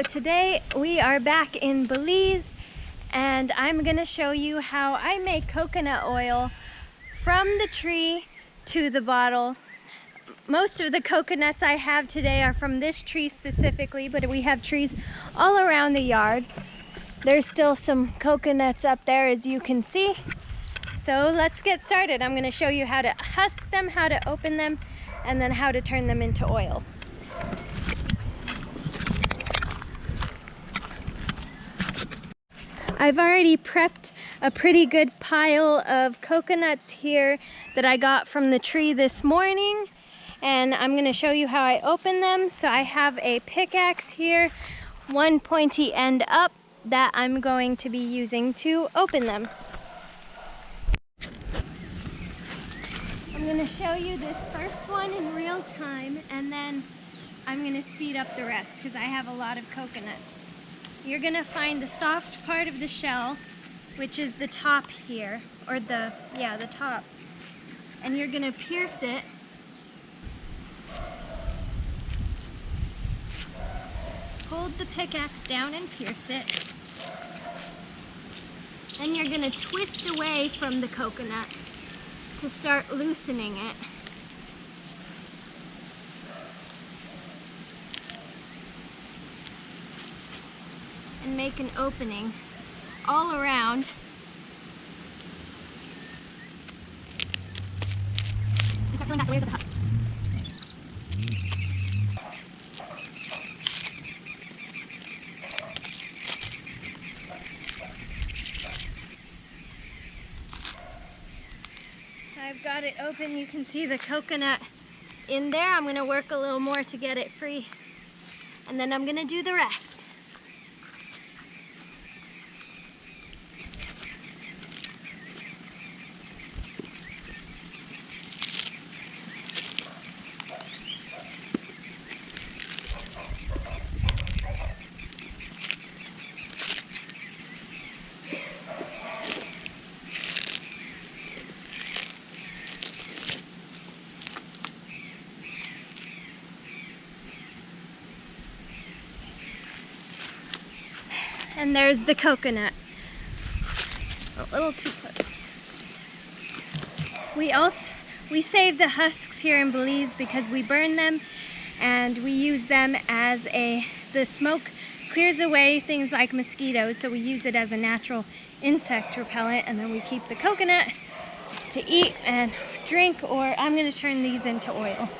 So today we are back in Belize and I'm gonna show you how I make coconut oil from the tree to the bottle. Most of the coconuts I have today are from this tree specifically, but we have trees all around the yard. There's still some coconuts up there, as you can see. So let's get started. I'm gonna show you how to husk them, how to open them, and then how to turn them into oil. I've already prepped a pretty good pile of coconuts here that I got from the tree this morning, and I'm going to show you how I open them. So I have a pickaxe here, one pointy end up, that I'm going to be using to open them. I'm going to show you this first one in real time, and then I'm going to speed up the rest because I have a lot of coconuts. You're gonna find the soft part of the shell, which is the top here, or the top. And you're gonna pierce it. Hold the pickaxe down and pierce it. Then you're gonna twist away from the coconut to start loosening it. And make an opening all around. You start peeling back the layers of the husk. I've got it open. You can see the coconut in there. I'm going to work a little more to get it free, and then I'm going to do the rest. And there's the coconut. A little too close. We save the husks here in Belize because we burn them and we use them as the smoke clears away things like mosquitoes, so we use it as a natural insect repellent, and then we keep the coconut to eat and drink, or I'm going to turn these into oil.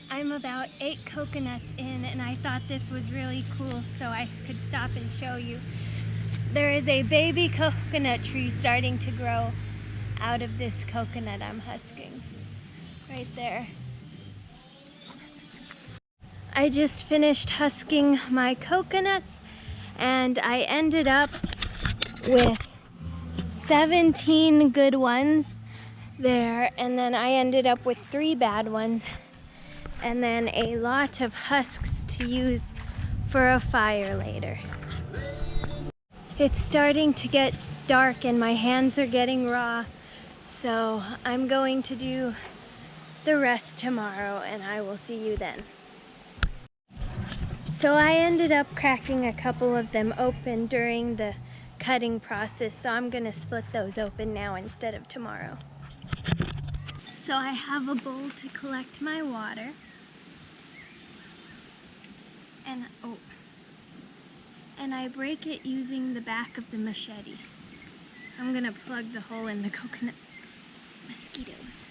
I'm about 8 coconuts in, and I thought this was really cool, so I could stop and show you. There is a baby coconut tree starting to grow out of this coconut I'm husking. Right there. I just finished husking my coconuts, and I ended up with 17 good ones there, and then I ended up with 3 bad ones, and then a lot of husks to use for a fire later. It's starting to get dark and my hands are getting raw, so I'm going to do the rest tomorrow, and I will see you then. So I ended up cracking a couple of them open during the cutting process, so I'm gonna split those open now instead of tomorrow. So I have a bowl to collect my water. And I break it using the back of the machete. I'm gonna plug the hole in the coconut. Mosquitoes.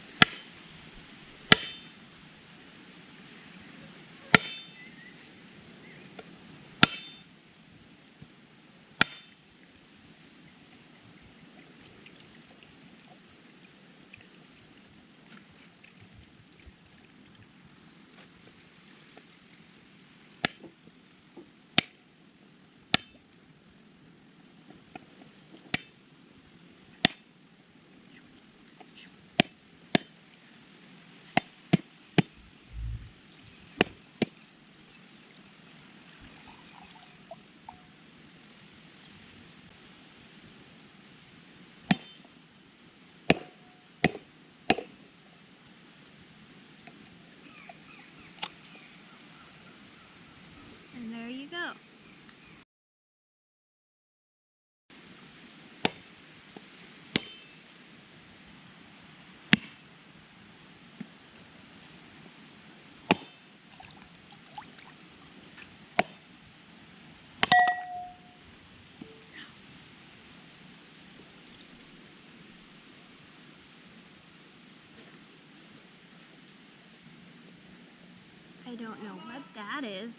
I don't know what that is.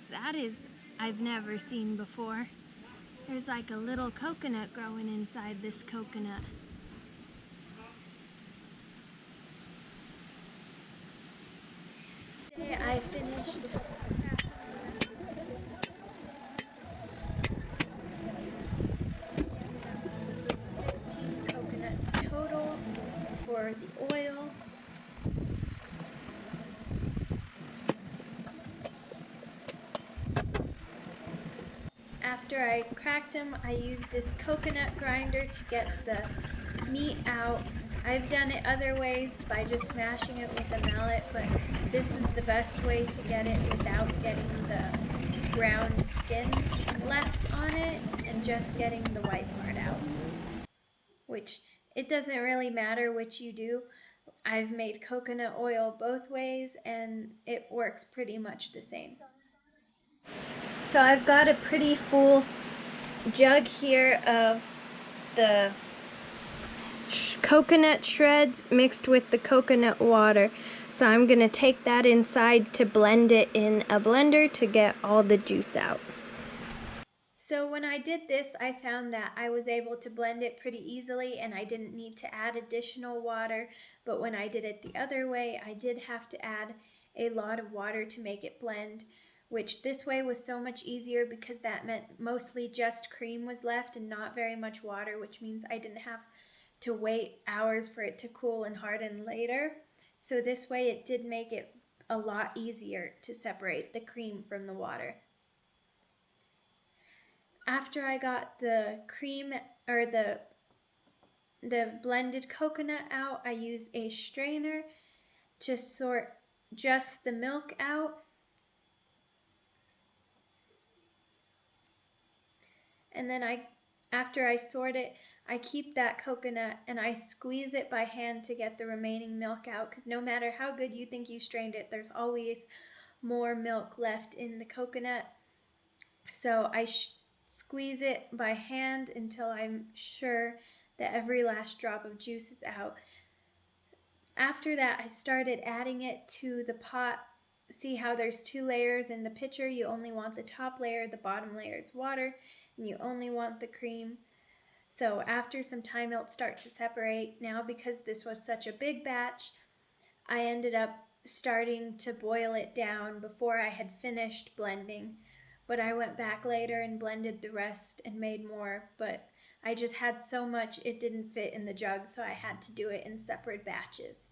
I've never seen before. There's like a little coconut growing inside this coconut. Today I finished cracking the rest of the coconuts. With 16 coconuts total for the oil. After I cracked them, I used this coconut grinder to get the meat out. I've done it other ways by just smashing it with a mallet, but this is the best way to get it without getting the brown skin left on it and just getting the white part out. Which, it doesn't really matter which you do. I've made coconut oil both ways and it works pretty much the same. So I've got a pretty full jug here of the coconut shreds mixed with the coconut water. So I'm going to take that inside to blend it in a blender to get all the juice out. So when I did this, I found that I was able to blend it pretty easily and I didn't need to add additional water. But when I did it the other way, I did have to add a lot of water to make it blend, which this way was so much easier because that meant mostly just cream was left and not very much water, which means I didn't have to wait hours for it to cool and harden later. So this way it did make it a lot easier to separate the cream from the water. After I got the cream or the blended coconut out, I used a strainer to sort just the milk out. And then after I sort it, I keep that coconut and I squeeze it by hand to get the remaining milk out, because no matter how good you think you strained it, there's always more milk left in the coconut. So I squeeze it by hand until I'm sure that every last drop of juice is out. After that, I started adding it to the pot. See how there's 2 layers in the pitcher? You only want the top layer, the bottom layer is water, and you only want the cream. So after some time it'll start to separate. Now because this was such a big batch, I ended up starting to boil it down before I had finished blending. But I went back later and blended the rest and made more, but I just had so much it didn't fit in the jug, so I had to do it in separate batches.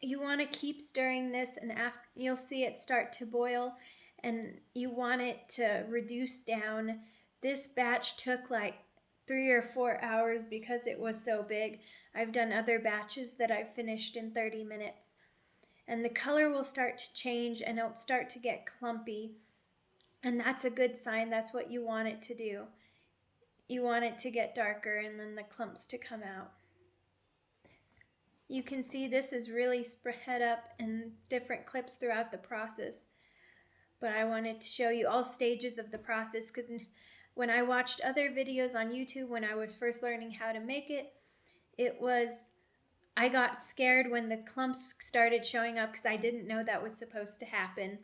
You want to keep stirring this, and you'll see it start to boil, and you want it to reduce down. This batch took like 3 or 4 hours because it was so big. I've done other batches that I've finished in 30 minutes. And the color will start to change and it'll start to get clumpy. And that's a good sign. That's what you want it to do. You want it to get darker and then the clumps to come out. You can see this is really spread up in different clips throughout the process. But I wanted to show you all stages of the process, because when I watched other videos on YouTube when I was first learning how to make it, I got scared when the clumps started showing up because I didn't know that was supposed to happen.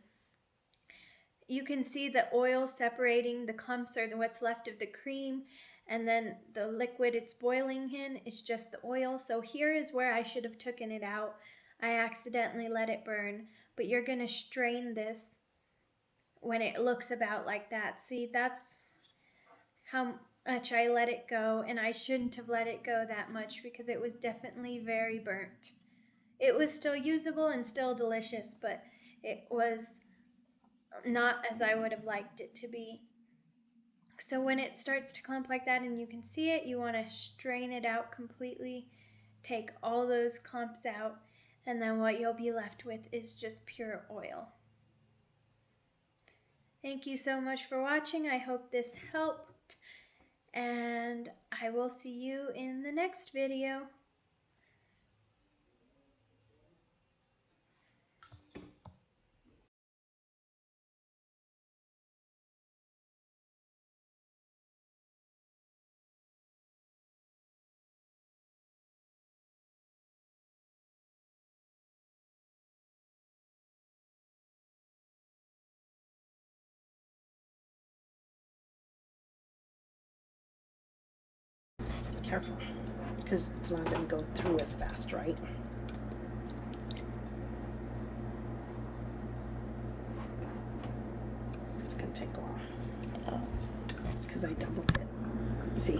You can see the oil separating the clumps, or what's left of the cream, and then the liquid it's boiling in is just the oil. So here is where I should have taken it out. I accidentally let it burn, but you're going to strain this when it looks about like that. See, that's how much I let it go, and I shouldn't have let it go that much because it was definitely very burnt. It was still usable and still delicious, but it was not as I would have liked it to be. So when it starts to clump like that and you can see it, you want to strain it out completely, take all those clumps out, and then what you'll be left with is just pure oil. Thank you so much for watching. I hope this helped, and I will see you in the next video. Careful, because it's not going to go through as fast, right? It's going to take a while because I doubled it. See?